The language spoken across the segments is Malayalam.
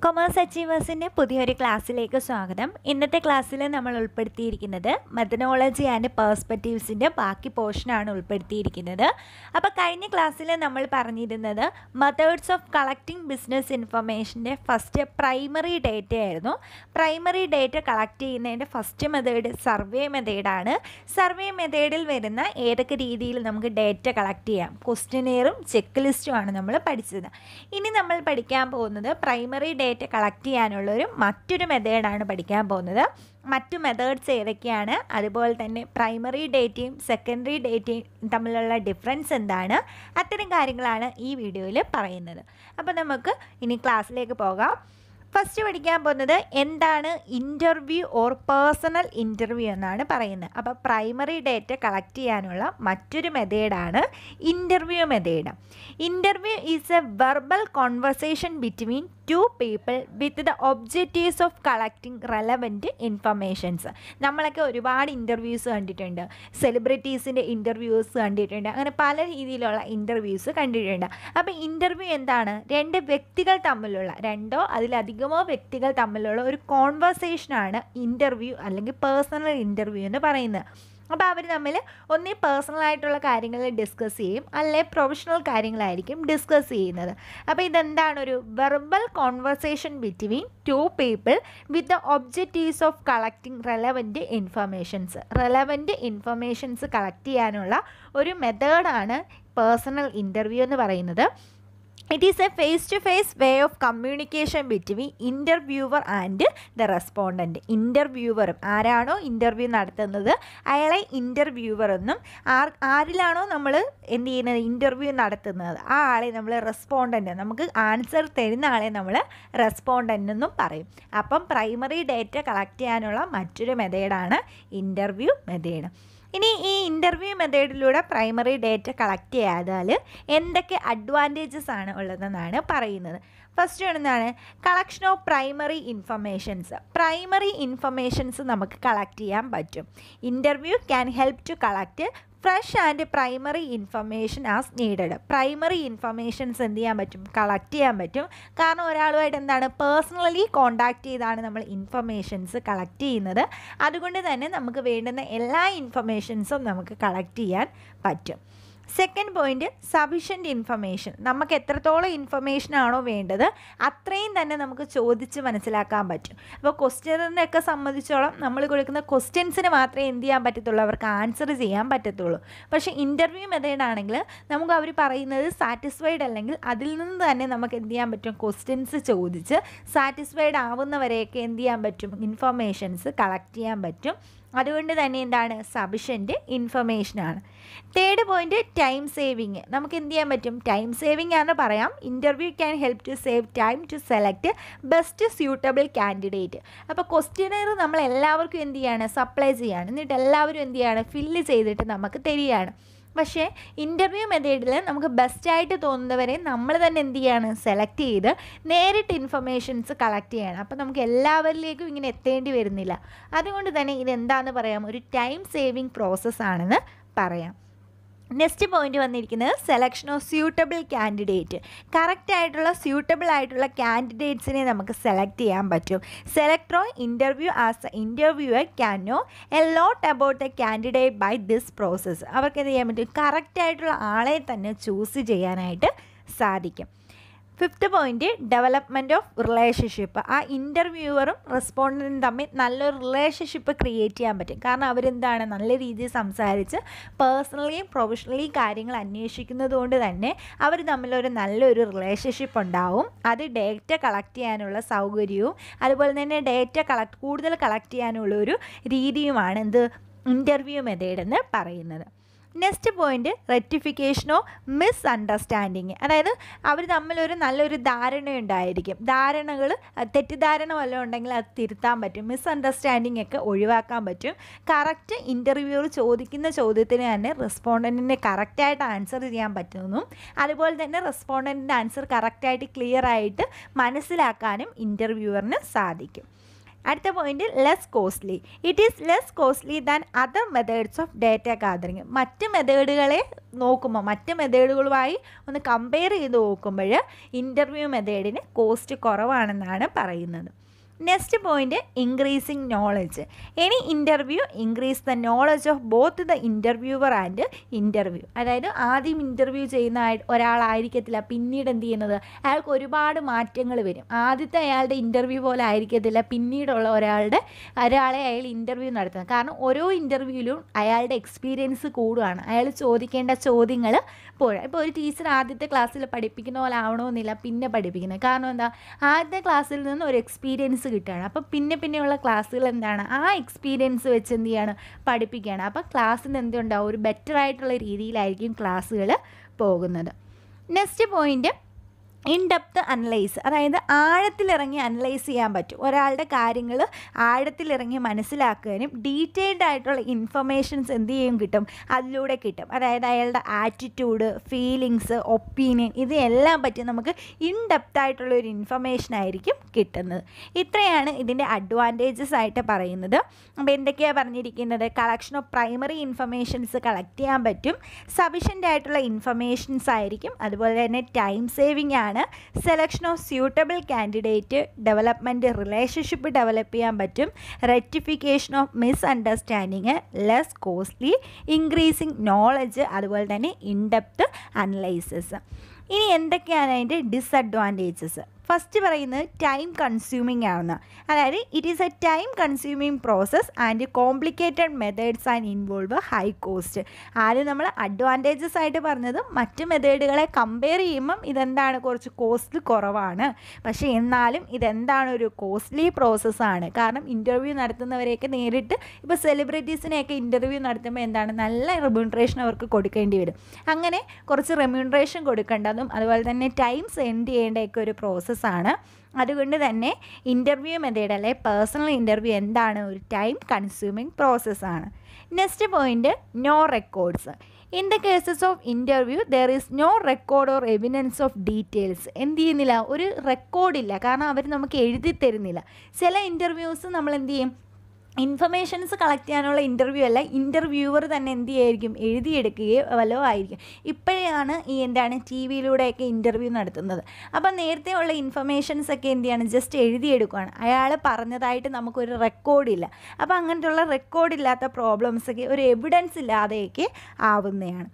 കൊമേഴ്സ് അച്ചീവേഴ്സിൻ്റെ പുതിയൊരു ക്ലാസ്സിലേക്ക് സ്വാഗതം. ഇന്നത്തെ ക്ലാസ്സിൽ നമ്മൾ ഉൾപ്പെടുത്തിയിരിക്കുന്നത് മെത്തഡോളജി ആൻഡ് പേഴ്സ്പെക്റ്റീവ്സിൻ്റെ ബാക്കി പോർഷനാണ് ഉൾപ്പെടുത്തിയിരിക്കുന്നത്. അപ്പോൾ കഴിഞ്ഞ ക്ലാസ്സിൽ നമ്മൾ പറഞ്ഞിരുന്നത് മെത്തേഡ്സ് ഓഫ് കളക്ടിങ് ബിസിനസ് ഇൻഫർമേഷൻ്റെ ഫസ്റ്റ് പ്രൈമറി ഡേറ്റ ആയിരുന്നു. പ്രൈമറി ഡേറ്റ കളക്ട് ചെയ്യുന്നതിൻ്റെ ഫസ്റ്റ് മെത്തേഡ് സർവേ മെത്തേഡാണ്. സർവേ മെത്തേഡിൽ വരുന്ന ഏതൊക്കെ രീതിയിൽ നമുക്ക് ഡേറ്റ കളക്ട് ചെയ്യാം, ക്വസ്റ്റ്യനെയറും ചെക്ക് ലിസ്റ്റുമാണ് നമ്മൾ പഠിച്ചത്. ഇനി നമ്മൾ പഠിക്കാൻ പോകുന്നത് പ്രൈമറി ഡേറ്റ കളക്ട് ചെയ്യാനുള്ളൊരു മറ്റൊരു മെത്തേഡാണ് പഠിക്കാൻ പോകുന്നത്. മറ്റു മെത്തേഡ്സ് ഏതൊക്കെയാണ്, അതുപോലെ തന്നെ പ്രൈമറി ഡേറ്റയും സെക്കൻഡറി ഡേറ്റയും തമ്മിലുള്ള ഡിഫറൻസ് എന്താണ്, അത്തരം കാര്യങ്ങളാണ് ഈ വീഡിയോയിൽ പറയുന്നത്. അപ്പോൾ നമുക്ക് ഇനി ക്ലാസ്സിലേക്ക് പോകാം. ഫസ്റ്റ് പഠിക്കാൻ പോകുന്നത് എന്താണ് ഇൻ്റർവ്യൂ ഓർ പേഴ്സണൽ ഇൻ്റർവ്യൂ എന്നാണ് പറയുന്നത്. അപ്പോൾ പ്രൈമറി ഡേറ്റ കളക്ട് ചെയ്യാനുള്ള മറ്റൊരു മെത്തേഡാണ് interview method. Interview is A verbal conversation between two people with the objectives of collecting relevant informations. നമ്മളൊക്കെ ഒരുപാട് ഇൻ്റർവ്യൂസ് കണ്ടിട്ടുണ്ട്, സെലിബ്രിറ്റീസിൻ്റെ ഇൻ്റർവ്യൂസ് കണ്ടിട്ടുണ്ട്, അങ്ങനെ പല രീതിയിലുള്ള ഇൻ്റർവ്യൂസ് കണ്ടിട്ടുണ്ട്. അപ്പോൾ ഇൻ്റർവ്യൂ എന്താണ്? രണ്ട് വ്യക്തികൾ തമ്മിലുള്ള, രണ്ടോ അതിലധികമോ വ്യക്തികൾ തമ്മിലുള്ള ഒരു കോൺവെർസേഷനാണ് ഇൻ്റർവ്യൂ അല്ലെങ്കിൽ പേഴ്സണൽ ഇൻ്റർവ്യൂ എന്ന് പറയുന്നത്. അപ്പോൾ അവർ തമ്മിൽ ഒന്നീ പേഴ്സണലായിട്ടുള്ള കാര്യങ്ങൾ ഡിസ്കസ് ചെയ്യും, അല്ലെ പ്രൊഫഷണൽ കാര്യങ്ങളായിരിക്കും ഡിസ്കസ് ചെയ്യുന്നത്. അപ്പോൾ ഇതെന്താണ്? ഒരു verbal conversation between two people with the objectives of collecting relevant informations. Relevant informations collect ചെയ്യാനുള്ള ഒരു മെത്തേഡാണ് പേഴ്സണൽ ഇൻ്റർവ്യൂ എന്ന് പറയുന്നത്. It is a face to face way of communication between interviewer and the respondent. ഇൻ്റർവ്യൂവറും, ആരാണോ ഇൻ്റർവ്യൂ നടത്തുന്നത് അയാളെ ഇൻ്റർവ്യൂവർ എന്നും, ആരിലാണോ നമ്മൾ എന്ത് ചെയ്യുന്നത് ഇൻ്റർവ്യൂ നടത്തുന്നത് ആ ആളെ നമ്മൾ റെസ്പോണ്ടൻ്റ്, നമുക്ക് ആൻസർ തരുന്ന ആളെ നമ്മൾ റെസ്പോണ്ടൻ്റ് എന്നും പറയും. അപ്പം പ്രൈമറി ഡേറ്റ കളക്ട് ചെയ്യാനുള്ള മറ്റൊരു മെത്തേഡാണ് ഇൻ്റർവ്യൂ മെത്തേഡ്. ഇനി ഈ ഇൻ്റർവ്യൂ മെത്തേഡിലൂടെ പ്രൈമറി ഡേറ്റ കളക്ട് ചെയ്യാതാൽ എന്തൊക്കെ അഡ്വാൻറ്റേജസ് ആണ് ഉള്ളതെന്നാണ് പറയുന്നത്. ഫസ്റ്റ് എന്താണ്? Collection of primary informations. Primary informations നമുക്ക് കളക്ട് ചെയ്യാൻ പറ്റും. Interview can help to collect fresh and primary information as needed. Primary informations എന്ത് ചെയ്യാൻ പറ്റും? കളക്ട് ചെയ്യാൻ പറ്റും. കാരണം ഒരാളുമായിട്ട് എന്താണ് പേഴ്സണലി കോണ്ടാക്ട് ചെയ്താണ് നമ്മൾ ഇൻഫർമേഷൻസ് കളക്ട് ചെയ്യുന്നത്. അതുകൊണ്ട് തന്നെ നമുക്ക് വേണ്ടുന്ന എല്ലാ ഇൻഫർമേഷൻസും നമുക്ക് കളക്ട് ചെയ്യാൻ പറ്റും. Second point, sufficient information. നമുക്ക് എത്രത്തോളം ഇൻഫർമേഷൻ ആണോ വേണ്ടത് അത്രയും തന്നെ നമുക്ക് ചോദിച്ച് മനസ്സിലാക്കാൻ പറ്റും. അപ്പോൾ ക്വസ്റ്റ്യനൊക്കെ സംബന്ധിച്ചോളം നമ്മൾ കൊടുക്കുന്ന ക്വസ്റ്റ്യൻസിന് മാത്രമേ എന്ത് ചെയ്യാൻ പറ്റത്തുള്ളൂ, അവർക്ക് ആൻസർ ചെയ്യാൻ പറ്റത്തുള്ളൂ. പക്ഷേ ഇൻ്റർവ്യൂ മെത്തേഡ് ആണെങ്കിൽ നമുക്ക് അവർ പറയുന്നത് സാറ്റിസ്ഫൈഡ് അല്ലെങ്കിൽ അതിൽ നിന്ന് തന്നെ നമുക്ക് എന്ത് ചെയ്യാൻ പറ്റും, ക്വസ്റ്റ്യൻസ് ചോദിച്ച് സാറ്റിസ്ഫൈഡ് ആവുന്നവരെയൊക്കെ എന്ത് ചെയ്യാൻ പറ്റും, ഇൻഫർമേഷൻസ് കളക്ട് ചെയ്യാൻ പറ്റും. അതുകൊണ്ട് തന്നെ എന്താണ്, സഫിഷ്യൻറ്റ് ഇൻഫർമേഷനാണ്. Third point, time saving. നമുക്ക് എന്ത് ചെയ്യാൻ പറ്റും, ടൈം സേവിങ് ആണ് പറയാം. Interview can help to save time to select best suitable candidate. അപ്പോൾ ക്വസ്റ്റ്യനെയർ നമ്മൾ എല്ലാവർക്കും എന്ത് ചെയ്യാണ്, സപ്ലൈ ചെയ്യാണ്, എന്നിട്ട് എല്ലാവരും എന്ത് ചെയ്യാണ്, ഫില്ല് ചെയ്തിട്ട് നമുക്ക് തരികയാണ്. പക്ഷേ ഇൻ്റർവ്യൂ മെത്തേഡിൽ നമുക്ക് ബെസ്റ്റായിട്ട് തോന്നുന്നവരെ നമ്മൾ തന്നെ എന്ത് ചെയ്യാണ്, സെലക്ട് ചെയ്ത് നേരിട്ട് ഇൻഫർമേഷൻസ് കളക്ട് ചെയ്യണം. അപ്പോൾ നമുക്ക് എല്ലാവരിലേക്കും ഇങ്ങനെ എത്തേണ്ടി വരുന്നില്ല. അതുകൊണ്ട് തന്നെ ഇതെന്താണെന്ന് പറയാം, ഒരു ടൈം സേവിങ് പ്രോസസ്സാണെന്ന് പറയാം. നെക്സ്റ്റ് പോയിന്റ് വന്നിരിക്കുന്നത് സെലക്ഷൻ ഓഫ് സ്യൂട്ടബിൾ കാൻഡിഡേറ്റ്. കറക്റ്റായിട്ടുള്ള സ്യൂട്ടബിൾ ആയിട്ടുള്ള കാൻഡിഡേറ്റ്സിനെ നമുക്ക് സെലക്ട് ചെയ്യാൻ പറ്റും. Selector on interview as a interviewer can know a lot about the candidate by this process. അവർക്ക് എന്ത് ചെയ്യാൻ പറ്റും, കറക്റ്റായിട്ടുള്ള ആളെ തന്നെ ചൂസ് ചെയ്യാനായിട്ട് സാധിക്കും. Fifth point, development of relationship. ആ ഇൻ്റർവ്യൂവറും റെസ്പോണ്ടൻറ്റും തമ്മിൽ നല്ലൊരു റിലേഷൻഷിപ്പ് ക്രിയേറ്റ് ചെയ്യാൻ പറ്റും. കാരണം അവരെന്താണ് നല്ല രീതിയിൽ സംസാരിച്ച് പേഴ്സണലിയും പ്രൊഫഷണലിയും കാര്യങ്ങൾ അന്വേഷിക്കുന്നത് കൊണ്ട് തന്നെ അവർ തമ്മിലൊരു നല്ലൊരു റിലേഷൻഷിപ്പ് ഉണ്ടാവും. അത് ഡേറ്റ കളക്ട് ചെയ്യാനുള്ള സൗകര്യവും അതുപോലെ തന്നെ ഡേറ്റ കൂടുതൽ കളക്ട് ചെയ്യാനുള്ളൊരു രീതിയുമാണ് എന്ത്, ഇൻ്റർവ്യൂ മെത്തേഡ് എന്ന് പറയുന്നത്. നെക്സ്റ്റ് പോയിൻറ്റ്, റെക്ടിഫിക്കേഷനോ മിസ് അണ്ടർസ്റ്റാൻഡിങ്. അതായത് അവർ തമ്മിലൊരു നല്ലൊരു ധാരണയുണ്ടായിരിക്കും. തെറ്റിദ്ധാരണ വല്ലതും ഉണ്ടെങ്കിൽ അത് തിരുത്താൻ പറ്റും. മിസ് അണ്ടർസ്റ്റാൻഡിങ് ഒക്കെ ഒഴിവാക്കാൻ പറ്റും. കറക്റ്റ് ഇൻ്റർവ്യൂവർ ചോദിക്കുന്ന ചോദ്യത്തിന് തന്നെ റെസ്പോണ്ടൻറ്റിനെ കറക്റ്റായിട്ട് ആൻസർ ചെയ്യാൻ പറ്റുമെന്നും അതുപോലെ തന്നെ റെസ്പോണ്ടൻറ്റിൻ്റെ ആൻസർ കറക്റ്റായിട്ട് ക്ലിയർ ആയിട്ട് മനസ്സിലാക്കാനും ഇൻ്റർവ്യൂവറിന് സാധിക്കും. അടുത്ത point less costly. It is less costly than other methods of data gathering. മറ്റ് മെത്തേഡുകളെ നോക്കുമ്പോൾ, മറ്റ് മെത്തേഡുകളുമായി ഒന്ന് കമ്പയർ ചെയ്ത് നോക്കുമ്പോൾ ഇൻ്റർവ്യൂ മെത്തേഡിന് കോസ്റ്റ് കുറവാണെന്നാണ് പറയുന്നത്. Next point increasing knowledge. Any interview increase the knowledge of both the interviewer and interview. അതായത് ആദ്യം ഇൻ്റർവ്യൂ ചെയ്യുന്ന ഒരാളായിരിക്കത്തില്ല പിന്നീട് എന്ത് ചെയ്യുന്നത്, അയാൾക്ക് ഒരുപാട് മാറ്റങ്ങൾ വരും. ആദ്യത്തെ അയാളുടെ ഇൻ്റർവ്യൂ പോലെ ആയിരിക്കത്തില്ല പിന്നീടുള്ള ഒരാളെ അയാൾ ഇൻ്റർവ്യൂ നടത്തുന്നത്. കാരണം ഓരോ ഇൻ്റർവ്യൂവിലും അയാളുടെ എക്സ്പീരിയൻസ് കൂടുകയാണ്, അയാൾ ചോദിക്കേണ്ട ചോദ്യങ്ങൾ പോരാ. ഇപ്പോൾ ഒരു ടീച്ചർ ആദ്യത്തെ ക്ലാസ്സിൽ പഠിപ്പിക്കുന്ന പോലെ ആവണമെന്നില്ല പിന്നെ പഠിപ്പിക്കുന്നത്. കാരണം എന്താ, ആദ്യത്തെ ക്ലാസ്സിൽ നിന്ന് ഒരു എക്സ്പീരിയൻസ് കിട്ടുകയാണ്. അപ്പോൾ പിന്നെയുള്ള ക്ലാസ്സുകൾ എന്താണ്, ആ എക്സ്പീരിയൻസ് വെച്ച് എന്ത് ചെയ്യാണ്, പഠിപ്പിക്കുകയാണ്. അപ്പോൾ ക്ലാസ്സിന് എന്തുണ്ടാവും, ഒരു ബെറ്റർ ആയിട്ടുള്ള രീതിയിലായിരിക്കും ക്ലാസ്സുകൾ പോകുന്നത്. Next point in depth analyse. അതായത് ആഴത്തിലിറങ്ങി അനലൈസ് ചെയ്യാൻ പറ്റും. ഒരാളുടെ കാര്യങ്ങൾ ആഴത്തിലിറങ്ങി മനസ്സിലാക്കാനും ഡീറ്റെയിൽഡ് ആയിട്ടുള്ള ഇൻഫർമേഷൻസ് എന്ത് ചെയ്യും കിട്ടും, അതിലൂടെ കിട്ടും. അതായത് അയാളുടെ ആറ്റിറ്റ്യൂഡ്, ഫീലിങ്സ്, ഒപ്പീനിയൻ, ഇതെല്ലാം പറ്റി നമുക്ക് ഇൻ ഡെപ്ത് ആയിട്ടുള്ളൊരു ഇൻഫർമേഷൻ ആയിരിക്കും കിട്ടുന്നത്. ഇത്രയാണ് ഇതിൻ്റെ അഡ്വാൻറ്റേജസ് ആയിട്ട് പറയുന്നത്. അപ്പോൾ എന്തൊക്കെയാണ് പറഞ്ഞിരിക്കുന്നത്, collection of primary informations collect ചെയ്യാൻ പറ്റും, സഫിഷ്യൻ്റ് ആയിട്ടുള്ള ഇൻഫർമേഷൻസ് ആയിരിക്കും, അതുപോലെ തന്നെ ടൈം സേവിങ് ആണ്, selection of suitable candidate, development relationship develop ചെയ്യാൻ പറ്റും, rectification of miss understanding, less costly, increasing knowledge, അതുപോലെ തന്നെ ഇൻ ഡെപ്ത് അനലൈസിസ്. ഇനി എന്തൊക്കെയാണ് അതിൻ്റെ ഡിസഡ്വാൻറ്റേജസ്? ഫസ്റ്റ് പറയുന്നത് ടൈം കൺസ്യൂമിങ് ആണ്. അതായത് it is A time consuming process and complicated methods and involve high cost. ആദ്യം നമ്മൾ അഡ്വാൻറ്റേജസ് ആയിട്ട് പറഞ്ഞത് മറ്റ് മെത്തേഡുകളെ കമ്പയർ ചെയ്യുമ്പം ഇതെന്താണ്, കുറച്ച് കോസ്റ്റ് കുറവാണ്. പക്ഷേ എന്നാലും ഇതെന്താണ്, ഒരു കോസ്റ്റ്ലി പ്രോസസ്സാണ്. കാരണം ഇൻ്റർവ്യൂ നടത്തുന്നവരെയൊക്കെ നേരിട്ട്, ഇപ്പോൾ സെലിബ്രിറ്റീസിനെയൊക്കെ ഇൻ്റർവ്യൂ നടത്തുമ്പോൾ എന്താണ്, നല്ല റെമ്യൂണറേഷൻ അവർക്ക് കൊടുക്കേണ്ടി വരും. അങ്ങനെ കുറച്ച് റെമ്യൂണറേഷൻ കൊടുക്കേണ്ടതും അതുപോലെ തന്നെ ടൈം സ്പെൻഡ് ചെയ്യേണ്ടതൊക്കെ ഒരു പ്രോസസ്സാണ്. അതുകൊണ്ട് തന്നെ ഇൻ്റർവ്യൂ മെത്തേഡ് അല്ലെ പേഴ്സണൽ ഇൻ്റർവ്യൂ എന്താണ്, ഒരു ടൈം കൺസ്യൂമിങ് പ്രോസസ്സാണ്. Next point no records. In the cases of interview there is no record or evidence of details. എന്ത് ചെയ്യുന്നില്ല, ഒരു റെക്കോർഡില്ല. കാരണം അവർ നമുക്ക് എഴുതി തരുന്നില്ല. ചില ഇൻ്റർവ്യൂസ് നമ്മൾ എന്ത് ചെയ്യും, ഇൻഫർമേഷൻസ് കളക്ട് ചെയ്യാനുള്ള ഇൻ്റർവ്യൂ അല്ല, ഇൻ്റർവ്യൂവർ തന്നെ എന്ത് ചെയ്യുമായിരിക്കും, എഴുതിയെടുക്കുകയോ വല്ലതും ആയിരിക്കും. ഇപ്പോഴാണ് ഈ എന്താണ് ടി വിയിലൂടെയൊക്കെ ഇൻ്റർവ്യൂ നടത്തുന്നത്. അപ്പം നേരത്തെ ഉള്ള ഇൻഫർമേഷൻസ് ഒക്കെ എന്ത് ചെയ്യാണ്, ജസ്റ്റ് എഴുതിയെടുക്കുകയാണ്. അയാൾ പറഞ്ഞതായിട്ട് നമുക്കൊരു റെക്കോർഡില്ല. അപ്പോൾ അങ്ങനത്തുള്ള റെക്കോർഡില്ലാത്ത പ്രോബ്ലംസൊക്കെ ഒരു എവിഡൻസ് ഇല്ലാതെയൊക്കെ ആവുന്നതാണ്.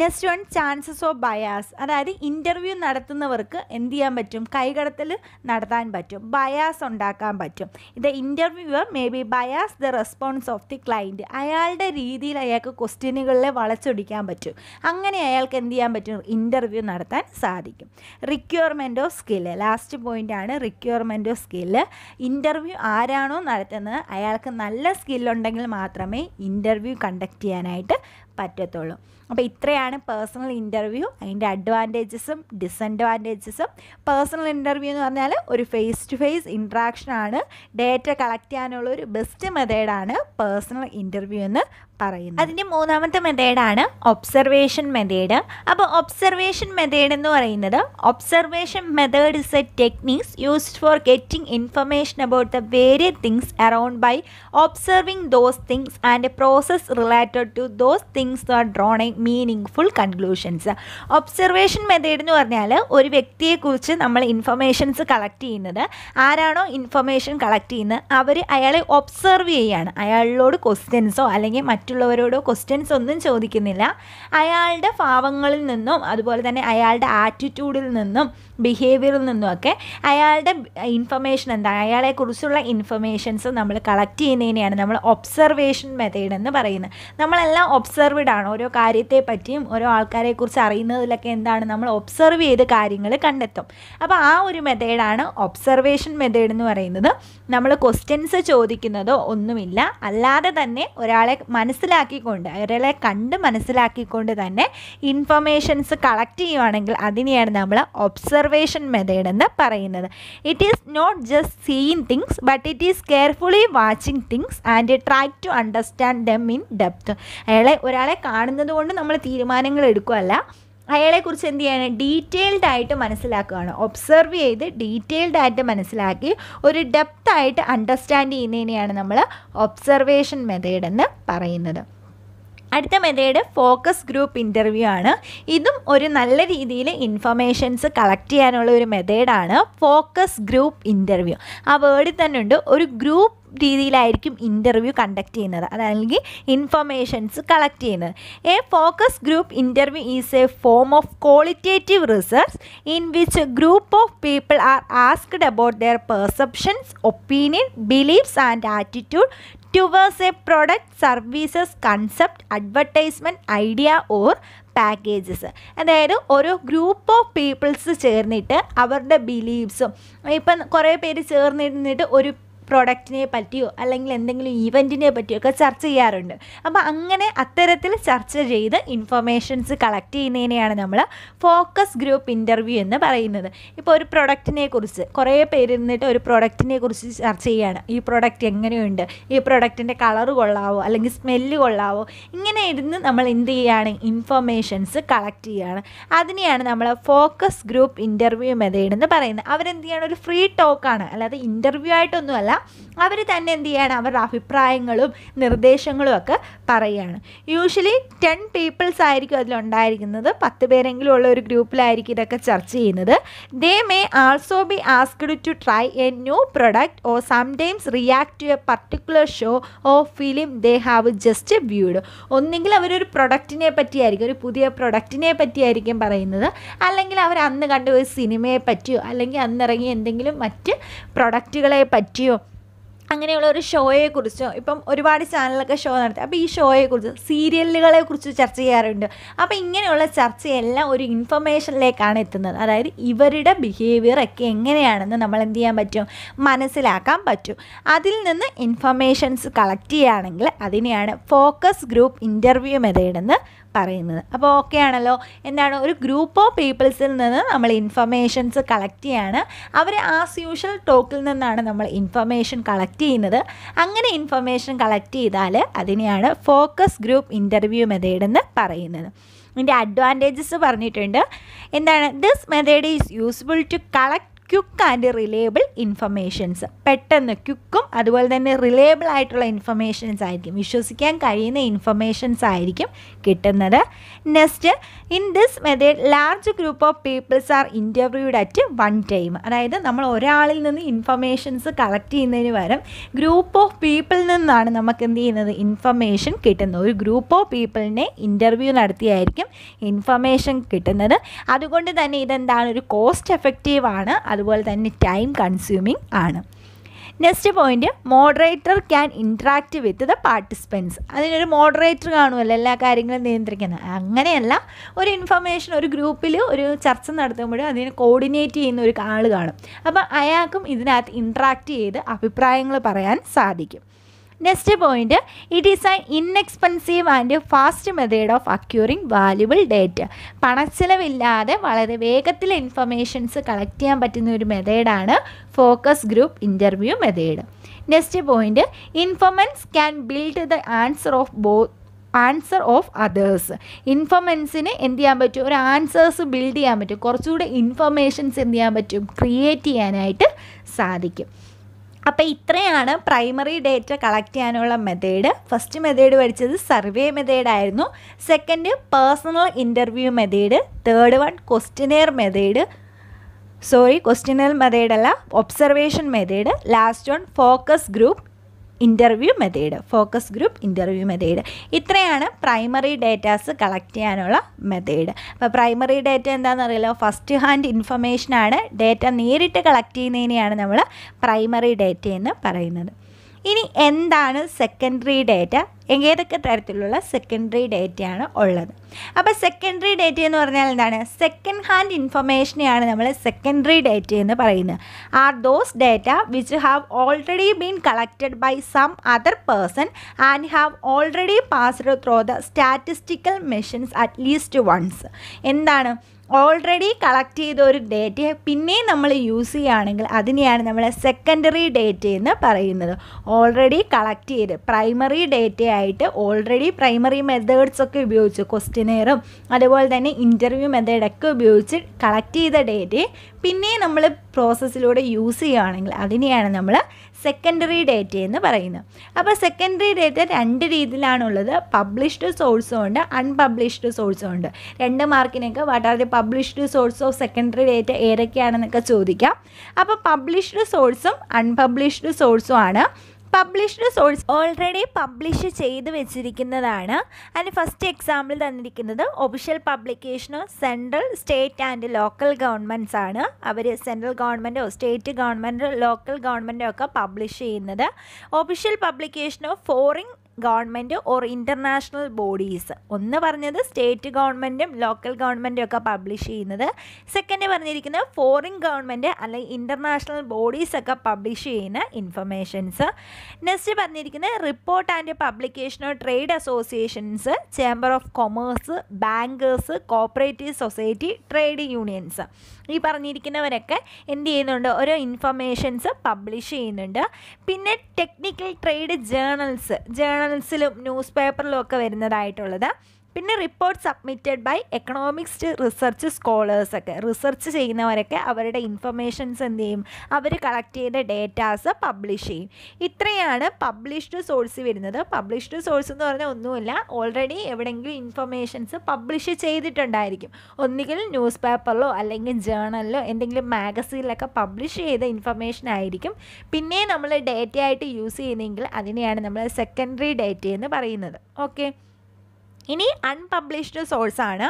Next one chances of bias. അതായത് ഇൻ്റർവ്യൂ നടത്തുന്നവർക്ക് എന്ത് ചെയ്യാൻ പറ്റും, കൈകടത്തൽ നടത്താൻ പറ്റും, ബയാസ് ഉണ്ടാക്കാൻ പറ്റും. ഇത് interviewer may be bias the response of the client. അയാളുടെ രീതിയിൽ അയാൾക്ക് ക്വസ്റ്റ്യനുകളിലെ വളച്ചൊടിക്കാൻ പറ്റും. അങ്ങനെ അയാൾക്ക് എന്ത് ചെയ്യാൻ പറ്റും, ഇൻ്റർവ്യൂ നടത്താൻ സാധിക്കും. Requirement of skill. ലാസ്റ്റ് പോയിൻ്റാണ് റിക്വയർമെൻറ്റ് ഓഫ് സ്കില്ല്. ഇൻ്റർവ്യൂ ആരാണോ നടത്തുന്നത് അയാൾക്ക് നല്ല സ്കില്ലുണ്ടെങ്കിൽ മാത്രമേ ഇൻ്റർവ്യൂ കണ്ടക്ട് ചെയ്യാനായിട്ട് പറ്റത്തുള്ളൂ. അപ്പോൾ ഇത്രയാണ് പേഴ്സണൽ ഇൻ്റർവ്യൂ, അതിൻ്റെ അഡ്വാൻറ്റേജസും ഡിസഡ്വാൻറ്റേജസും. പേഴ്സണൽ ഇൻ്റർവ്യൂ എന്ന് പറഞ്ഞാൽ ഒരു ഫേസ് ടു ഫേസ് ഇൻട്രാക്ഷനാണ്. ഡേറ്റ കളക്ട് ചെയ്യാനുള്ള ഒരു ബെസ്റ്റ് മെത്തേഡാണ് പേഴ്സണൽ ഇൻ്റർവ്യൂ എന്ന് പറയുന്നത്. അതിൻ്റെ മൂന്നാമത്തെ മെത്തേഡാണ് ഒബ്സർവേഷൻ മെത്തേഡ്. അപ്പോൾ ഒബ്സർവേഷൻ മെത്തേഡ് എന്ന് പറയുന്നത്, observation method is a techniques used for getting information about the various things around by observing those things and process related to those things are drawn a meaningful conclusions. Observation method എന്ന് പറഞ്ഞാൽ ഒരു വ്യക്തിയെക്കുറിച്ച് നമ്മൾ ഇൻഫർമേഷൻസ് കളക്ട് ചെയ്യുന്നത്, ആരാണോ ഇൻഫർമേഷൻ കളക്ട് ചെയ്യുന്നത് അയാളെ ഒബ്സർവ് ചെയ്യുകയാണ്. അയാളോട് ക്വസ്റ്റ്യൻസോ അല്ലെങ്കിൽ മറ്റുള്ളവരോടോ ക്വസ്റ്റ്യൻസ് ഒന്നും ചോദിക്കുന്നില്ല. അയാളുടെ ഭാവങ്ങളിൽ നിന്നും അതുപോലെ തന്നെ അയാളുടെ ആറ്റിറ്റ്യൂഡിൽ നിന്നും ബിഹേവിയറിൽ നിന്നുമൊക്കെ അയാളുടെ ഇൻഫർമേഷൻ എന്താണ്, അയാളെക്കുറിച്ചുള്ള ഇൻഫർമേഷൻസ് നമ്മൾ കളക്ട് ചെയ്യുന്നതിനെയാണ് നമ്മൾ ഒബ്സർവേഷൻ മെത്തേഡ് എന്ന് പറയുന്നത്. നമ്മളെല്ലാം ഒബ്സർവ്ഡ് ആണ്. ഓരോ കാര്യത്തെ പറ്റിയും ഓരോ ആൾക്കാരെക്കുറിച്ച് അറിയുന്നതിലൊക്കെ എന്താണ്, നമ്മൾ ഒബ്സർവ് ചെയ്ത് കാര്യങ്ങൾ കണ്ടെത്തും. അപ്പോൾ ആ ഒരു മെത്തേഡാണ് ഒബ്സർവേഷൻ മെത്തേഡ് എന്ന് പറയുന്നത്. നമ്മൾ ക്വസ്റ്റ്യൻസ് ചോദിക്കുന്നതോ ഒന്നുമില്ല, അല്ലാതെ തന്നെ ഒരാളെ മനസ്സിലാക്കിക്കൊണ്ട്, ഒരാളെ കണ്ട് മനസ്സിലാക്കിക്കൊണ്ട് തന്നെ ഇൻഫർമേഷൻസ് കളക്ട് ചെയ്യുവാണെങ്കിൽ അതിനെയാണ് നമ്മൾ ഒബ്സർവേഷൻ മെത്തേഡ് എന്ന് പറയുന്നത്. It is not just seeing things but it is carefully watching things and try to understand them in depth. ഒരാളെ കാണുന്നത് കൊണ്ട് നമ്മൾ തീരുമാനങ്ങൾ എടുക്കുകയല്ല, അയാളെക്കുറിച്ച് എന്ത് ചെയ്യാണ്, ഡീറ്റെയിൽഡ് ആയിട്ട് മനസ്സിലാക്കുകയാണ്. ഒബ്സർവ് ചെയ്ത് ഡീറ്റെയിൽഡ് ആയിട്ട് മനസ്സിലാക്കി ഒരു ഡെപ്തായിട്ട് അണ്ടർസ്റ്റാൻഡ് ചെയ്യുന്നതിനെയാണ് നമ്മൾ ഒബ്സർവേഷൻ മെത്തേഡ് എന്ന് പറയുന്നത്. അടുത്ത മെത്തേഡ് ഫോക്കസ് ഗ്രൂപ്പ് ഇൻ്റർവ്യൂ ആണ്. ഇതും ഒരു നല്ല രീതിയിൽ ഇൻഫർമേഷൻസ് കളക്ട് ചെയ്യാനുള്ള ഒരു മെത്തേഡാണ് ഫോക്കസ് ഗ്രൂപ്പ് ഇൻ്റർവ്യൂ. ആ വേർഡിൽ തന്നെ ഉണ്ട്, ഒരു ഗ്രൂപ്പ് രീതിയിലായിരിക്കും ഇൻ്റർവ്യൂ കണ്ടക്ട് ചെയ്യുന്നത്, അതല്ലെങ്കിൽ ഇൻഫർമേഷൻസ് കളക്ട് ചെയ്യുന്നത്. A focus group interview is A form of qualitative research in which group of people are asked about their perceptions, opinion, beliefs and attitude towards a product, services, concept, advertisement, idea or packages. അതായത് ഓരോ ഗ്രൂപ്പ് ഓഫ് പീപ്പിൾസ് ചേർന്നിട്ട് അവരുടെ ബിലീഫ്സും, ഇപ്പം കുറേ പേര് ചേർന്നിരുന്നിട്ട് ഒരു പ്രൊഡക്റ്റിനെ പറ്റിയോ അല്ലെങ്കിൽ എന്തെങ്കിലും ഈവൻറ്റിനെ പറ്റിയോ ഒക്കെ ചർച്ച ചെയ്യാറുണ്ട്. അപ്പോൾ അങ്ങനെ അത്തരത്തിൽ ചർച്ച ചെയ്ത് ഇൻഫർമേഷൻസ് കളക്ട് ചെയ്യുന്നതിനെയാണ് നമ്മൾ ഫോക്കസ് ഗ്രൂപ്പ് ഇൻ്റർവ്യൂ എന്ന് പറയുന്നത്. ഇപ്പോൾ ഒരു പ്രൊഡക്റ്റിനെ കുറിച്ച് കുറേ പേരിരുന്നിട്ട് ഒരു പ്രൊഡക്റ്റിനെ കുറിച്ച് ചർച്ച ചെയ്യുകയാണ്. ഈ പ്രൊഡക്റ്റ് എങ്ങനെയുണ്ട്, ഈ പ്രൊഡക്റ്റിൻ്റെ കളറ് കൊള്ളാവോ അല്ലെങ്കിൽ സ്മെല്ല് കൊള്ളാവോ, ഇങ്ങനെ ഇരുന്ന് നമ്മൾ എന്ത് ചെയ്യുകയാണ്, ഇൻഫർമേഷൻസ് കളക്ട് ചെയ്യുകയാണ്. അതിനെയാണ് നമ്മൾ ഫോക്കസ് ഗ്രൂപ്പ് ഇൻ്റർവ്യൂ മെത്തേഡ് എന്ന് പറയുന്നത്. അവരെന്ത് ചെയ്യണം, ഒരു ഫ്രീ ടോക്കാണ്, അല്ലാതെ ഇൻ്റർവ്യൂ ആയിട്ടൊന്നുമല്ല. അവർ തന്നെ എന്ത് ചെയ്യാണ്, അവരുടെ അഭിപ്രായങ്ങളും നിർദ്ദേശങ്ങളും ഒക്കെ പറയുകയാണ്. യൂഷ്വലി 10 പീപ്പിൾസ് ആയിരിക്കും അതിലുണ്ടായിരിക്കുന്നത്. 10 പേരെങ്കിലും ഉള്ള ഒരു ഗ്രൂപ്പിലായിരിക്കും ഇതൊക്കെ ചർച്ച ചെയ്യുന്നത്. They may also be asked to try a new product or sometimes react to a particular show or film they have just viewed. ഒന്നെങ്കിൽ അവരൊരു പ്രൊഡക്റ്റിനെ പറ്റിയായിരിക്കും, ഒരു പുതിയ പ്രൊഡക്റ്റിനെ പറ്റിയായിരിക്കും പറയുന്നത്, അല്ലെങ്കിൽ അവർ അന്ന് കണ്ട ഒരു സിനിമയെ പറ്റിയോ അല്ലെങ്കിൽ അന്നിറങ്ങിയ എന്തെങ്കിലും മറ്റ് പ്രൊഡക്റ്റുകളെ പറ്റിയോ അങ്ങനെയുള്ള ഒരു ഷോയെക്കുറിച്ചോ. ഇപ്പം ഒരുപാട് ചാനലൊക്കെ ഷോ നടത്തി, അപ്പോൾ ഈ ഷോയെക്കുറിച്ച്, സീരിയലുകളെ കുറിച്ച് ചർച്ച ചെയ്യാറുണ്ട്. അപ്പോൾ ഇങ്ങനെയുള്ള ചർച്ചയെല്ലാം ഒരു ഇൻഫർമേഷനിലേക്കാണ് എത്തുന്നത്. അതായത് ഇവരുടെ ബിഹേവിയർ ഒക്കെ എങ്ങനെയാണെന്ന് നമ്മൾ എന്ത് ചെയ്യാൻ പറ്റും, മനസ്സിലാക്കാൻ പറ്റും. അതിൽ നിന്ന് ഇൻഫർമേഷൻസ് കളക്ട് ചെയ്യുകയാണെങ്കിൽ അതിനെയാണ് ഫോക്കസ് ഗ്രൂപ്പ് ഇൻ്റർവ്യൂ മെത്തേഡ് എന്ന് പറയുന്നത്. അപ്പോൾ ഓക്കെ ആണല്ലോ. എന്താണ്, ഒരു ഗ്രൂപ്പ് ഓഫ് പീപ്പിൾസിൽ നിന്ന് നമ്മൾ ഇൻഫർമേഷൻസ് കളക്ട് ചെയ്യാണ്. അവർ ആസ് യൂഷ്വൽ ടോക്കിൽ നിന്നാണ് നമ്മൾ ഇൻഫർമേഷൻ കളക്ട് ചെയ്യുന്നത്. അങ്ങനെ ഇൻഫർമേഷൻ കളക്ട് ചെയ്താൽ അതിനെയാണ് ഫോക്കസ് ഗ്രൂപ്പ് ഇൻ്റർവ്യൂ മെത്തേഡ് എന്ന് പറയുന്നത്. ഇതിൻ്റെ അഡ്വാൻറ്റേജസ് പറഞ്ഞിട്ടുണ്ട്. എന്താണ്, this method is useful to collect quick and reliable informations. പെട്ടെന്ന് ക്വിക്കും അതുപോലെ തന്നെ റിലയബിൾ ആയിട്ടുള്ള ഇൻഫർമേഷൻസ് ആയിരിക്കും, വിശ്വസിക്കാൻ കഴിയുന്ന ഇൻഫർമേഷൻസ് ആയിരിക്കും കിട്ടുന്നത്. Next, in this method large group of people's R interviewed at one time. അതായത് നമ്മൾ ഒരാളിൽ നിന്ന് ഇൻഫർമേഷൻസ് കളക്ട് ചെയ്യുന്നതിന് പകരം ഗ്രൂപ്പ് ഓഫ് പീപ്പിളിൽ നിന്നാണ് നമുക്ക് എന്ത് ചെയ്യുന്നത്, ഇൻഫർമേഷൻ കിട്ടുന്നത്. ഒരു ഗ്രൂപ്പ് ഓഫ് പീപ്പിളിനെ ഇൻ്റർവ്യൂ നടത്തിയായിരിക്കും ഇൻഫർമേഷൻ കിട്ടുന്നത്. അതുകൊണ്ട് തന്നെ ഇതെന്താണ്, ഒരു കോസ്റ്റ് എഫക്റ്റീവ് ആണ്, അതുപോലെ തന്നെ ടൈം കൺസ്യൂമിങ് ആണ്. Next point, moderator can interact with the participants. അതിനൊരു മോഡറേറ്റർ കാണുമല്ലോ എല്ലാ കാര്യങ്ങളും നിയന്ത്രിക്കുന്നത്. അങ്ങനെയല്ല, ഒരു ഇൻഫർമേഷൻ ഒരു ഗ്രൂപ്പിൽ ഒരു ചർച്ച നടത്തുമ്പോൾ അതിനെ കോർഡിനേറ്റ് ചെയ്യുന്ന ഒരു ആൾ കാണും. അപ്പോൾ അയാൾക്കും ഇതിനകത്ത് ഇൻട്രാക്ട് ചെയ്ത് അഭിപ്രായങ്ങൾ പറയാൻ സാധിക്കും. Next point, it is an inexpensive and fast method of acquiring valuable data. പണച്ചിലവില്ലാതെ വളരെ വേഗത്തിൽ ഇൻഫർമേഷൻസ് കളക്ട് ചെയ്യാൻ പറ്റുന്ന ഒരു മെത്തേഡാണ് focus group interview method. Next point, informants can build the answer of others. ഇൻഫർമൻസിന് എന്ത് ചെയ്യാൻ പറ്റും, ഒരു ആൻസേഴ്സ് ബിൽഡ് ചെയ്യാൻ പറ്റും, കുറച്ചുകൂടെ ഇൻഫർമേഷൻസ് എന്ത് ചെയ്യാൻ പറ്റും, ക്രിയേറ്റ് ചെയ്യാനായിട്ട് സാധിക്കും. അപ്പോൾ ഇത്രയാണ് പ്രൈമറി ഡേറ്റ കളക്ട് ചെയ്യാനുള്ള മെത്തേഡ്. ഫസ്റ്റ് മെത്തേഡ് പഠിച്ചത് സർവേ മെത്തേഡായിരുന്നു. Second personal interview method. Third one questionnaire മെത്തേഡല്ല, observation method. Last one focus group interview method. ഇത്രയാണ് പ്രൈമറി ഡേറ്റാസ് കളക്ട് ചെയ്യാനുള്ള മെത്തേഡ്. അപ്പോൾ പ്രൈമറി ഡേറ്റ എന്താണെന്ന് അറിയാലോ, ഫസ്റ്റ് ഹാൻഡ് ഇൻഫർമേഷനാണ്. ഡേറ്റ നേരിട്ട് കളക്ട് ചെയ്യുന്നതിനെയാണ് നമ്മൾ പ്രൈമറി ഡേറ്റ എന്ന് പറയുന്നത്. ഇനി എന്താണ് സെക്കൻഡറി ഡേറ്റ, ഏതൊക്കെ തരത്തിലുള്ള സെക്കൻഡറി ഡേറ്റയാണ് ഉള്ളത്? അപ്പോൾ സെക്കൻഡറി ഡേറ്റ എന്ന് പറഞ്ഞാൽ എന്താണ്, സെക്കൻഡ് ഹാൻഡ് ഇൻഫർമേഷനെയാണ് നമ്മൾ സെക്കൻഡറി ഡേറ്റ എന്ന് പറയുന്നത്. Are those data which have already been collected by some other person and have already passed through the statistical machines at least once. എന്താണ്, ഓൾറെഡി കളക്ട് ചെയ്ത ഒരു ഡേറ്റയെ പിന്നെയും നമ്മൾ യൂസ് ചെയ്യുകയാണെങ്കിൽ അതിനെയാണ് നമ്മൾ സെക്കൻഡറി ഡേറ്റ എന്ന് പറയുന്നത്. ഓൾറെഡി കളക്ട് ചെയ്ത് പ്രൈമറി ഡേറ്റയായിട്ട് ഓൾറെഡി പ്രൈമറി മെത്തേഡ്സൊക്കെ ഉപയോഗിച്ച് ക്വസ്റ്റ്യനെയറും അതുപോലെ തന്നെ ഇൻ്റർവ്യൂ മെത്തേഡൊക്കെ ഉപയോഗിച്ച് കളക്ട് ചെയ്ത ഡേറ്റയെ പിന്നെയും നമ്മൾ പ്രോസസ്സിലൂടെ യൂസ് ചെയ്യുകയാണെങ്കിൽ അതിനെയാണ് നമ്മൾ സെക്കൻഡറി ഡേറ്റ എന്ന് പറയുന്നത്. അപ്പോൾ സെക്കൻഡറി ഡേറ്റ രണ്ട് രീതിയിലാണുള്ളത്. പബ്ലിഷ്ഡ് സോഴ്സും ഉണ്ട്, അൺപബ്ലിഷ്ഡ് സോഴ്സും ഉണ്ട്. 2 മാർക്കിനൊക്കെ what are the published source of secondary data ഏതൊക്കെയാണെന്നൊക്കെ ചോദിക്കാം. അപ്പോൾ പബ്ലിഷ്ഡ് സോഴ്സും അൺപബ്ലിഷ്ഡ് സോഴ്സും ആണ്. പബ്ലിഷ്ഡ് സോഴ്സ് ഓൾറെഡി പബ്ലിഷ് ചെയ്ത് വെച്ചിരിക്കുന്നതാണ്. അതിന് ഫസ്റ്റ് എക്സാമ്പിൾ തന്നിരിക്കുന്നത് ഒഫീഷ്യൽ പബ്ലിക്കേഷനോ central, state and local governments ആണ്. അവർ സെൻട്രൽ ഗവൺമെൻറ്റോ സ്റ്റേറ്റ് ഗവൺമെൻറ്റോ ലോക്കൽ ഗവൺമെൻറ്റോ ഒക്കെ പബ്ലിഷ് ചെയ്യുന്നത്. ഒഫീഷ്യൽ പബ്ലിക്കേഷനോ foreign government or international bodies. ഒന്ന് പറഞ്ഞത് സ്റ്റേറ്റ് ഗവൺമെൻറ്റും ലോക്കൽ ഗവൺമെൻറ്റും ഒക്കെ പബ്ലിഷ് ചെയ്യുന്നത്. സെക്കൻഡ് പറഞ്ഞിരിക്കുന്നത് ഫോറിൻ ഗവൺമെൻറ് അല്ലെങ്കിൽ ഇൻ്റർനാഷണൽ ബോഡീസൊക്കെ പബ്ലിഷ് ചെയ്യുന്ന ഇൻഫർമേഷൻസ്. നെക്സ്റ്റ് പറഞ്ഞിരിക്കുന്നത് report and publication of trade associations, chamber of commerce, bankers, cooperative society, trade unions. ഈ പറഞ്ഞിരിക്കുന്നവരൊക്കെ എന്ത് ചെയ്യുന്നുണ്ട്? ഓരോ ഇൻഫർമേഷൻസ് പബ്ലിഷ് ചെയ്യുന്നുണ്ട്. പിന്നെ ടെക്നിക്കൽ ട്രേഡ് ജേണൽസിലും ന്യൂസ് പേപ്പറിലും ഒക്കെ വരുന്നതായിട്ടുള്ളത്. പിന്നെ report submitted by economics research സ്കോളേഴ്സൊക്കെ, റിസർച്ച് ചെയ്യുന്നവരൊക്കെ അവരുടെ ഇൻഫർമേഷൻസ് എന്ത് ചെയ്യും? അവർ കളക്ട് ചെയ്ത ഡേറ്റാസ് പബ്ലിഷ് ചെയ്യും. ഇത്രയാണ് പബ്ലിഷ്ഡ് സോഴ്സ് വരുന്നത്. പബ്ലിഷ്ഡ് സോഴ്സ് എന്ന് പറഞ്ഞാൽ ഒന്നുമില്ല, ഓൾറെഡി എവിടെയെങ്കിലും ഇൻഫർമേഷൻസ് പബ്ലിഷ് ചെയ്തിട്ടുണ്ടായിരിക്കും. ഒന്നുകിൽ ന്യൂസ് പേപ്പറിലോ അല്ലെങ്കിൽ ജേണലിലോ എന്തെങ്കിലും മാഗസീനിലൊക്കെ പബ്ലിഷ് ചെയ്ത ഇൻഫർമേഷൻ ആയിരിക്കും പിന്നെ നമ്മൾ ഡേറ്റ ആയിട്ട് യൂസ് ചെയ്യുന്നതെങ്കിൽ അതിനെയാണ് നമ്മൾ സെക്കൻഡറി ഡേറ്റ എന്ന് പറയുന്നത്. ഓക്കെ, ഇനി അൺപബ്ലിഷ്ഡ് സോഴ്സാണ്.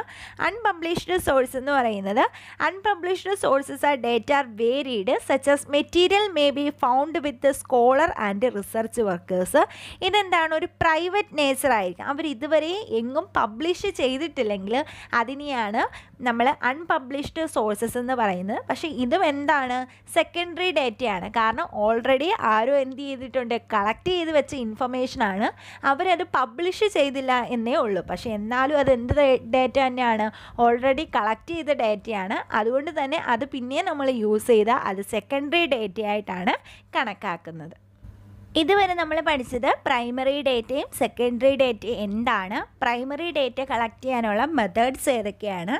അൺപബ്ലിഷ്ഡ് സോഴ്സ് എന്ന് പറയുന്നത് unpublished sources are data are varied such as material may be found with scholar and research workers. ഇതെന്താണ്? ഒരു പ്രൈവറ്റ് നേച്ചർ ആയിരിക്കും. അവർ ഇതുവരെ എങ്ങും പബ്ലിഷ് ചെയ്തിട്ടില്ലെങ്കിൽ അതിനെയാണ് നമ്മൾ അൺപബ്ലിഷ്ഡ് സോഴ്സസ് എന്ന് പറയുന്നത്. പക്ഷേ ഇതും എന്താണ്? സെക്കൻഡറി ഡേറ്റയാണ്. കാരണം ഓൾറെഡി ആരോ എന്ത് ചെയ്തിട്ടുണ്ട്? കളക്ട് ചെയ്ത് വെച്ച ഇൻഫർമേഷനാണ്. അവരത് പബ്ലിഷ് ചെയ്തില്ല എന്നേ ഉള്ളൂ. പക്ഷേ എന്നാലും അത് എന്ത് ഡേറ്റ തന്നെയാണ്? ഓൾറെഡി കളക്ട് ചെയ്ത ഡേറ്റയാണ്. അതുകൊണ്ട് തന്നെ അത് പിന്നെ നമ്മൾ യൂസ് ചെയ്താൽ അത് സെക്കൻഡറി ഡേറ്റ ആയിട്ടാണ് കണക്കാക്കുന്നത്. ഇതുവരെ നമ്മൾ പഠിച്ചത് പ്രൈമറി ഡേറ്റയും സെക്കൻഡറി ഡേറ്റയും എന്താണ്, പ്രൈമറി ഡേറ്റ കളക്ട് ചെയ്യാനുള്ള മെത്തേഡ്സ് ഏതൊക്കെയാണ്,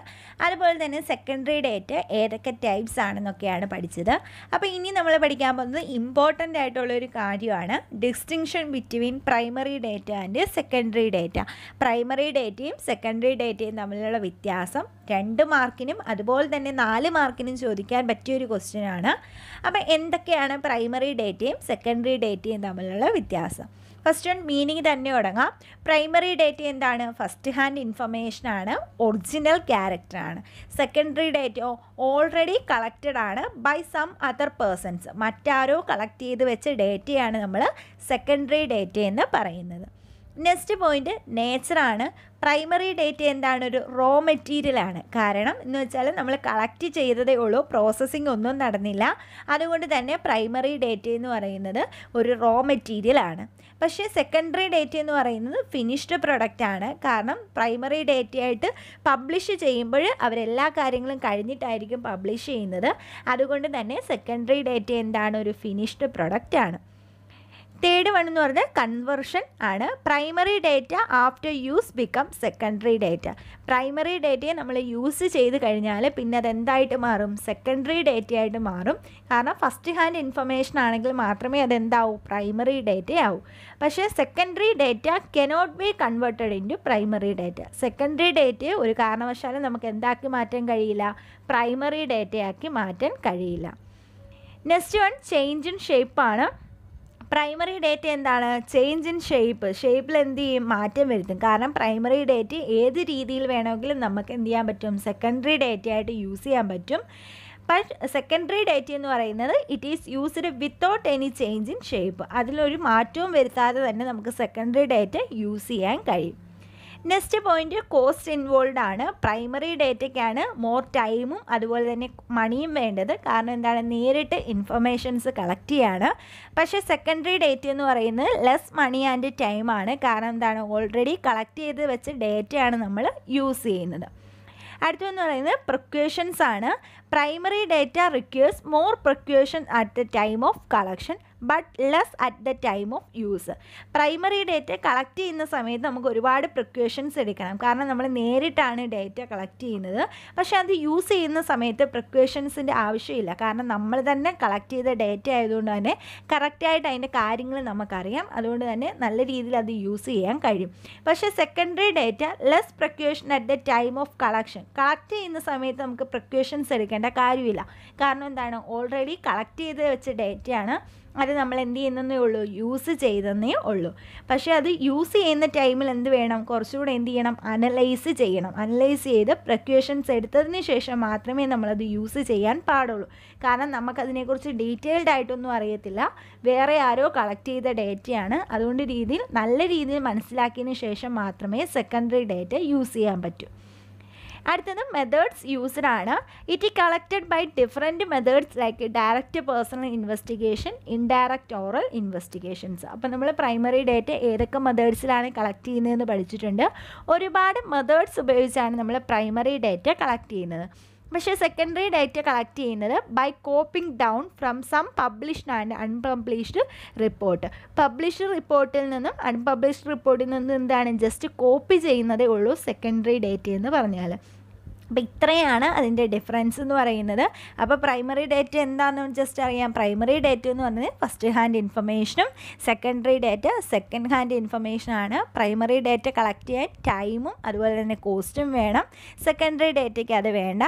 അതുപോലെ തന്നെ സെക്കൻഡറി ഡേറ്റ ഏതൊക്കെ ടൈപ്സ് ആണെന്നൊക്കെയാണ് പഠിച്ചത്. അപ്പോൾ ഇനി നമ്മൾ പഠിക്കാൻ പോകുന്നത് ഇമ്പോർട്ടൻ്റ് ആയിട്ടുള്ളൊരു കാര്യമാണ് distinction between primary data and secondary data. Primary ഡേറ്റയും സെക്കൻഡറി ഡേറ്റയും തമ്മിലുള്ള വ്യത്യാസം 2 മാർക്കിനും അതുപോലെ തന്നെ 4 മാർക്കിനും ചോദിക്കാൻ പറ്റിയൊരു ക്വസ്റ്റ്യൻ ആണ്. അപ്പോൾ എന്തൊക്കെയാണ് പ്രൈമറി ഡേറ്റയും സെക്കൻഡറി ഡേറ്റയും തമ്മിലുള്ള വ്യത്യാസം? ഫസ്റ്റ് വൺ മീനിങ് തന്നെ തുടങ്ങാം. പ്രൈമറി ഡേറ്റ എന്താണ്? ഫസ്റ്റ് ഹാൻഡ് ഇൻഫർമേഷൻ ആണ്, ഒറിജിനൽ ക്യാരക്ടറാണ്. സെക്കൻഡറി ഡേറ്റയോ ഓൾറെഡി കളക്റ്റഡ് ആണ് ബൈ സം അതർ പേഴ്സൺസ്. മറ്റാരോ കളക്ട് ചെയ്ത് വെച്ച ഡേറ്റയാണ് നമ്മൾ സെക്കൻഡറി ഡേറ്റ എന്ന് പറയുന്നത്. നെക്സ്റ്റ് പോയിൻ്റ് നേച്ചറാണ്. പ്രൈമറി ഡേറ്റ എന്താണ്? ഒരു റോ മെറ്റീരിയലാണ്. കാരണം എന്ന് വെച്ചാൽ നമ്മൾ കളക്ട് ചെയ്തതേ ഉള്ളൂ, പ്രോസസ്സിംഗ് ഒന്നും നടന്നില്ല. അതുകൊണ്ട് തന്നെ പ്രൈമറി ഡേറ്റ എന്ന് പറയുന്നത് ഒരു റോ മെറ്റീരിയലാണ്. പക്ഷേ സെക്കൻഡറി ഡേറ്റ എന്ന് പറയുന്നത് ഫിനിഷ്ഡ് പ്രൊഡക്റ്റ് ആണ്. കാരണം പ്രൈമറി ഡേറ്റയായിട്ട് പബ്ലിഷ് ചെയ്യുമ്പോൾ അവരെല്ലാ കാര്യങ്ങളും കഴിഞ്ഞിട്ടായിരിക്കും പബ്ലിഷ് ചെയ്യുന്നത്. അതുകൊണ്ട് തന്നെ സെക്കൻഡറി ഡേറ്റ എന്താണ്? ഒരു ഫിനിഷ്ഡ് പ്രൊഡക്റ്റ് ആണ്. തേർഡ് വൺ എന്ന് പറഞ്ഞാൽ കൺവേർഷൻ ആണ്. Primary data after use become secondary data. Primary ഡേറ്റയെ നമ്മൾ യൂസ് ചെയ്ത് കഴിഞ്ഞാൽ പിന്നെ അതെന്തായിട്ട് മാറും? സെക്കൻഡറി ഡേറ്റയായിട്ട് മാറും. കാരണം ഫസ്റ്റ് ഹാൻഡ് ഇൻഫർമേഷൻ ആണെങ്കിൽ മാത്രമേ അതെന്താവൂ? പ്രൈമറി ഡേറ്റ ആവൂ. പക്ഷേ secondary data cannot be converted into primary data. Secondary ഡേറ്റയെ ഒരു കാരണവശാലും നമുക്ക് എന്താക്കി മാറ്റാൻ കഴിയില്ല? പ്രൈമറി ഡേറ്റയാക്കി മാറ്റാൻ കഴിയില്ല. നെക്സ്റ്റ് വൺ ചേഞ്ച് ഇൻ ഷേപ്പാണ്. പ്രൈമറി ഡേറ്റ എന്താണ്? ചേഞ്ച് ഇൻ ഷേപ്പിൽ എന്ത് ചെയ്യും? മാറ്റം വരുത്തും. കാരണം പ്രൈമറി ഡേറ്റ ഏത് രീതിയിൽ വേണമെങ്കിലും നമുക്ക് എന്ത് ചെയ്യാൻ പറ്റും? സെക്കൻഡറി ഡേറ്റ ആയിട്ട് യൂസ് ചെയ്യാൻ പറ്റും. ബട്ട് സെക്കൻഡറി ഡേറ്റ എന്ന് പറയുന്നത് it is used without any change in shape. അതിലൊരു മാറ്റവും വരുത്താതെ തന്നെ നമുക്ക് സെക്കൻഡറി ഡേറ്റ യൂസ് ചെയ്യാൻ കഴിയും. നെക്സ്റ്റ് പോയിൻ്റ് കോസ്റ്റ് ഇൻവോൾവ് ആണ്. പ്രൈമറി ഡേറ്റയ്ക്കാണ് മോർ ടൈമും അതുപോലെ തന്നെ മണിയും വേണ്ടത്. കാരണം എന്താണ്? നേരിട്ട് ഇൻഫർമേഷൻസ് കളക്ട് ചെയ്യാണ്. പക്ഷേ സെക്കൻഡറി ഡേറ്റ എന്ന് പറയുന്നത് ലെസ് മണി ആൻഡ് ടൈമാണ്. കാരണം എന്താണ്? ഓൾറെഡി കളക്ട് ചെയ്ത് വെച്ച ഡേറ്റയാണ് നമ്മൾ യൂസ് ചെയ്യുന്നത്. അടുത്തതെന്ന് പറയുന്നത് പ്രിക്വേഷൻസ് ആണ്. Primary data requires more precaution at the time of collection but less at the time of use. Primary data collect ചെയ്യുന്ന സമയത്ത് നമുക്ക് ഒരുപാട് പ്രിക്വേഷൻസ് എടുക്കണം, കാരണം നമ്മൾ നേരിട്ടാണ് ഡേറ്റ കളക്ട് ചെയ്യുന്നത്. പക്ഷേ അത് യൂസ് ചെയ്യുന്ന സമയത്ത് പ്രിക്വേഷൻസിൻ്റെ ആവശ്യമില്ല, കാരണം നമ്മൾ തന്നെ കളക്ട് ചെയ്ത ഡേറ്റ ആയതുകൊണ്ട് തന്നെ കറക്റ്റായിട്ട് അതിൻ്റെ കാര്യങ്ങൾ നമുക്കറിയാം. അതുകൊണ്ട് തന്നെ നല്ല രീതിയിൽ അത് യൂസ് ചെയ്യാൻ കഴിയും. പക്ഷേ secondary data less precaution at the time of collection. Collect ചെയ്യുന്ന സമയത്ത് നമുക്ക് പ്രിക്വേഷൻസ് എടുക്കേണ്ട കാര്യമില്ല, കാരണം എന്താണ്, ഓൾറെഡി കളക്ട് ചെയ്ത് വെച്ച ഡേറ്റയാണ്. അത് നമ്മൾ എന്ത് ചെയ്യുന്നതേ ഉള്ളൂ, യൂസ് ചെയ്തെന്നേ ഉള്ളൂ. പക്ഷേ അത് യൂസ് ചെയ്യുന്ന ടൈമിൽ എന്ത് വേണം, കുറച്ചുകൂടെ എന്ത് ചെയ്യണം, അനലൈസ് ചെയ്യണം. അനലൈസ് ചെയ്ത് പ്രിക്വേഷൻസ് എടുത്തതിന് ശേഷം മാത്രമേ നമ്മളത് യൂസ് ചെയ്യാൻ പാടുള്ളൂ. കാരണം നമുക്കതിനെക്കുറിച്ച് ഡീറ്റെയിൽഡ് ആയിട്ടൊന്നും അറിയത്തില്ല, വേറെ ആരോ കളക്ട് ചെയ്ത ഡേറ്റയാണ്. അതുകൊണ്ട് നല്ല രീതിയിൽ മനസ്സിലാക്കിയതിന് ശേഷം മാത്രമേ സെക്കൻഡറി ഡേറ്റ യൂസ് ചെയ്യാൻ പറ്റൂ. അടുത്തത് മെത്തേഡ്സ് യൂസ്ഡ് ആണ്. It collected by different methods like direct personal investigation, indirect oral investigations. അപ്പോൾ നമ്മൾ പ്രൈമറി ഡേറ്റ ഏതൊക്കെ മെത്തേഡ്സിലാണ് കളക്ട് ചെയ്യുന്നതെന്ന് പഠിച്ചിട്ടുണ്ട്. ഒരുപാട് മെത്തേഡ്സ് ഉപയോഗിച്ചാണ് നമ്മൾ പ്രൈമറി ഡേറ്റ കളക്ട് ചെയ്യുന്നത്. പക്ഷേ സെക്കൻഡറി ഡേറ്റ കളക്ട് ചെയ്യുന്നത് by copying down from some published and unpublished report. Published റിപ്പോർട്ടിൽ നിന്നും അൺപബ്ലിഷ്ഡ് റിപ്പോർട്ടിൽ നിന്നും എന്താണ്, ജസ്റ്റ് കോപ്പി ചെയ്യുന്നതേ ഉള്ളൂ സെക്കൻഡറി ഡേറ്റ എന്ന് പറഞ്ഞാൽ. അപ്പോൾ ഇത്രയാണ് അതിൻ്റെ ഡിഫറൻസ് എന്ന് പറയുന്നത്. അപ്പോൾ പ്രൈമറി ഡേറ്റ എന്താണെന്ന് ജസ്റ്റ് അറിയാം. പ്രൈമറി ഡേറ്റ എന്ന് പറഞ്ഞത് ഫസ്റ്റ് ഹാൻഡ് ഇൻഫർമേഷനും സെക്കൻഡറി ഡേറ്റ സെക്കൻഡ് ഹാൻഡ് ഇൻഫർമേഷനാണ്. പ്രൈമറി ഡേറ്റ കളക്ട് ചെയ്യാൻ ടൈമും അതുപോലെ തന്നെ കോസ്റ്റും വേണം. സെക്കൻഡറി ഡേറ്റയ്ക്ക് അത് വേണ്ട.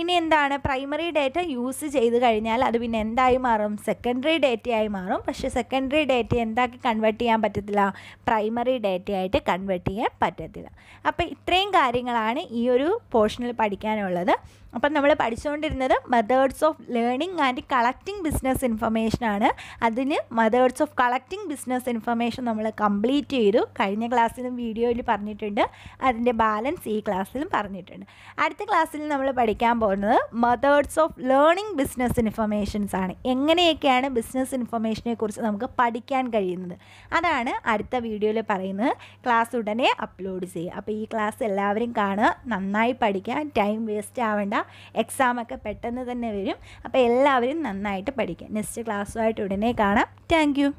ഇനി എന്താണ്, പ്രൈമറി ഡേറ്റ യൂസ് ചെയ്ത് കഴിഞ്ഞാൽ അത് പിന്നെ എന്തായി മാറും, സെക്കൻഡറി ഡേറ്റയായി മാറും. പക്ഷേ സെക്കൻഡറി ഡേറ്റ എന്താക്കി കൺവേർട്ട് ചെയ്യാൻ പറ്റത്തില്ല, പ്രൈമറി ഡേറ്റയായിട്ട് കൺവേർട്ട് ചെയ്യാൻ പറ്റത്തില്ല. അപ്പോൾ ഇത്രയും കാര്യങ്ങളാണ് ഈ ഒരു പോർഷനിൽ പഠിക്കാനുള്ളത്. അപ്പം നമ്മൾ പഠിച്ചുകൊണ്ടിരുന്നത് methods of learning and collecting business ഇൻഫർമേഷനാണ്. അതിന് methods of collecting business information നമ്മൾ കംപ്ലീറ്റ് ചെയ്തു. കഴിഞ്ഞ ക്ലാസ്സിലും വീഡിയോയിൽ പറഞ്ഞിട്ടുണ്ട്, അതിൻ്റെ ബാലൻസ് ഈ ക്ലാസ്സിലും പറഞ്ഞിട്ടുണ്ട്. അടുത്ത ക്ലാസ്സിൽ നമ്മൾ പഠിക്കാൻ പോകുന്നത് methods of learning business informations ആണ്. എങ്ങനെയൊക്കെയാണ് ബിസിനസ് ഇൻഫർമേഷനെ കുറിച്ച് നമുക്ക് പഠിക്കാൻ കഴിയുന്നത്, അതാണ് അടുത്ത വീഡിയോയിൽ പറയുന്നത്. ക്ലാസ് ഉടനെ അപ്ലോഡ് ചെയ്യുക. അപ്പോൾ ഈ ക്ലാസ് എല്ലാവരും കാണുക, നന്നായി പഠിക്കുക, ടൈം വേസ്റ്റ് ആവേണ്ട. എക്സാമൊക്കെ പെട്ടെന്ന് തന്നെ വരും. അപ്പോൾ എല്ലാവരും നന്നായിട്ട് പഠിക്കുക. നെക്സ്റ്റ് ക്ലാസ്സുമായിട്ട് ഉടനെ കാണാം. Thank you.